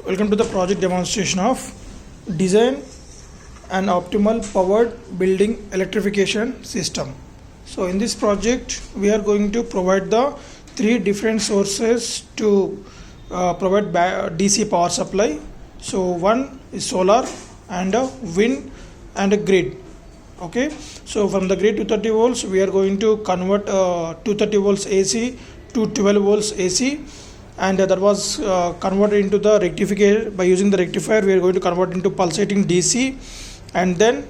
Welcome to the project demonstration of design and optimal powered building electrification system. So in this project we are going to provide the three different sources to provide DC power supply. So one is solar and a wind and a grid. Okay, so from the grid 230 volts we are going to convert 230 volts AC to 12 volts AC, and that was converted into the rectifier. By using the rectifier we are going to convert into pulsating DC, and then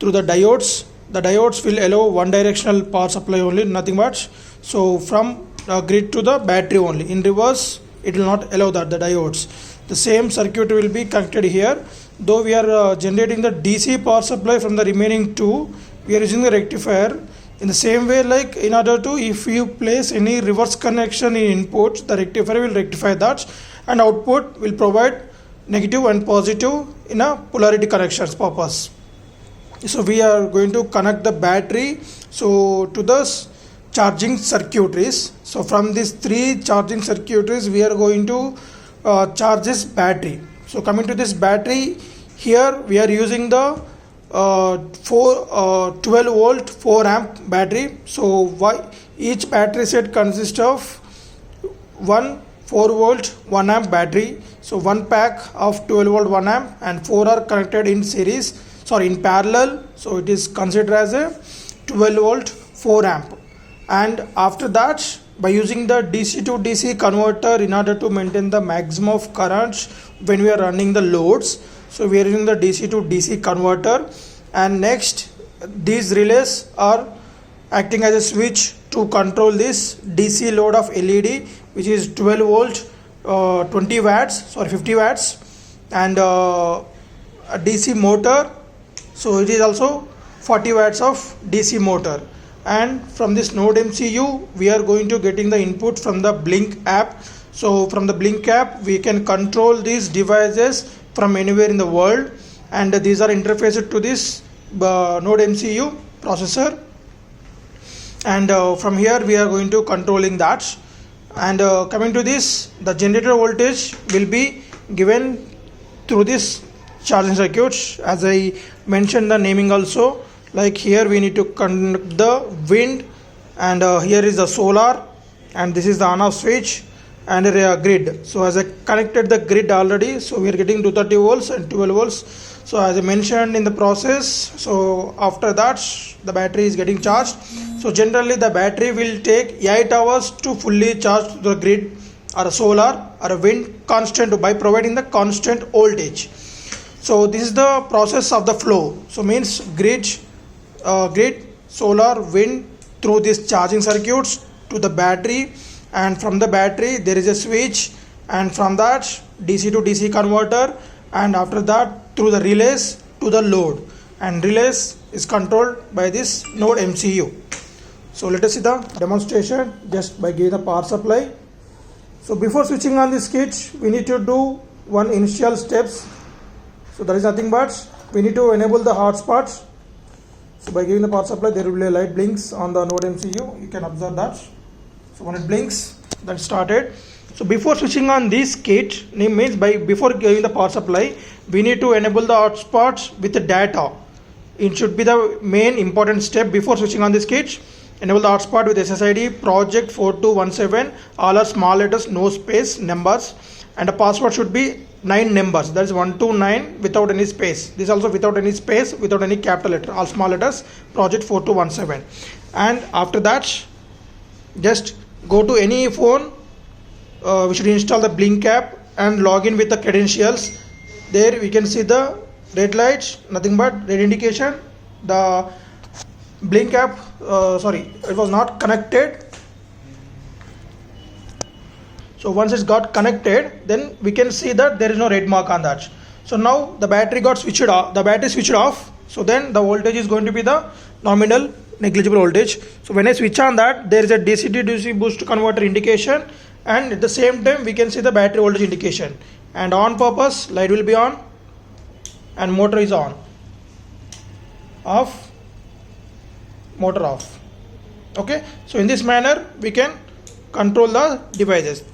through the diodes will allow one directional power supply only, nothing much. So from grid to the battery only, in reverse it will not allow that, the diodes. The same circuit will be connected here. Though we are generating the DC power supply from the remaining two, we are using the rectifier. In the same way, like in order to, if you place any reverse connection in input, the rectifier will rectify that, and output will provide negative and positive in a polarity connections purpose. So we are going to connect the battery to this charging circuitries. So from these three charging circuitries we are going to charge this battery. So coming to this battery, here we are using the 12 volt 4 amp battery. So each battery set consists of one 4 volt 1 amp battery. So one pack of 12 volt 1 amp and 4 are connected in parallel. So it is considered as a 12 volt 4 amp. And after that, by using the DC to DC converter in order to maintain the maximum of current when we are running the loads, so we are using the DC to DC converter. And next, these relays are acting as a switch to control this DC load of LED, which is 12 volt 50 watts, and a DC motor. So it is also 40 watts of DC motor. And from this node MCU we are going to getting the input from the Blink app. So from the Blink app we can control these devices from anywhere in the world, and these are interfaced to this node MCU processor, and from here we are going to controlling that. And coming to this, the generator voltage will be given through this charging circuit, as I mentioned the naming also. Like here we need to connect the wind, and here is the solar, and this is the on off switch and a grid. So as I connected the grid already, so we are getting 230 volts and 12 volts. So as I mentioned in the process, so after that the battery is getting charged. So generally the battery will take 8 hours to fully charge the grid or a solar or a wind constant, by providing the constant voltage. So this is the process of the flow. So means grid, solar, wind through these charging circuits to the battery, and from the battery there is a switch, and from that DC to DC converter, and after that through the relays to the load, and relays is controlled by this node MCU. So let us see the demonstration just by giving the power supply. So before switching on this kit we need to do one initial steps. So there is nothing but we need to enable the hotspots. So by giving the power supply there will be a light blinks on the node MCU, you can observe that. So when it blinks, that started. So before switching on this kit, means before giving the power supply we need to enable the hotspots with the data. It should be the main important step before switching on this kit. Enable the hotspot with SSID project 4217, all are small letters, no space, numbers, and the password should be 9 numbers, that is 129 without any space. This also without any space, without any capital letter, all small letters, project 4217. And after that just go to any phone, we should install the Blink app and log in with the credentials. There we can see the red light, nothing but red indication. The Blink app, it was not connected. So once it's got connected, then we can see that there is no red mark on that. So now the battery got switched off, the battery switched off. So then the voltage is going to be the nominal negligible voltage. So when I switch on that, there is a DC to DC boost converter indication, and at the same time we can see the battery voltage indication. And on purpose light will be on and motor is on, off, motor off. Okay, so in this manner we can control the devices.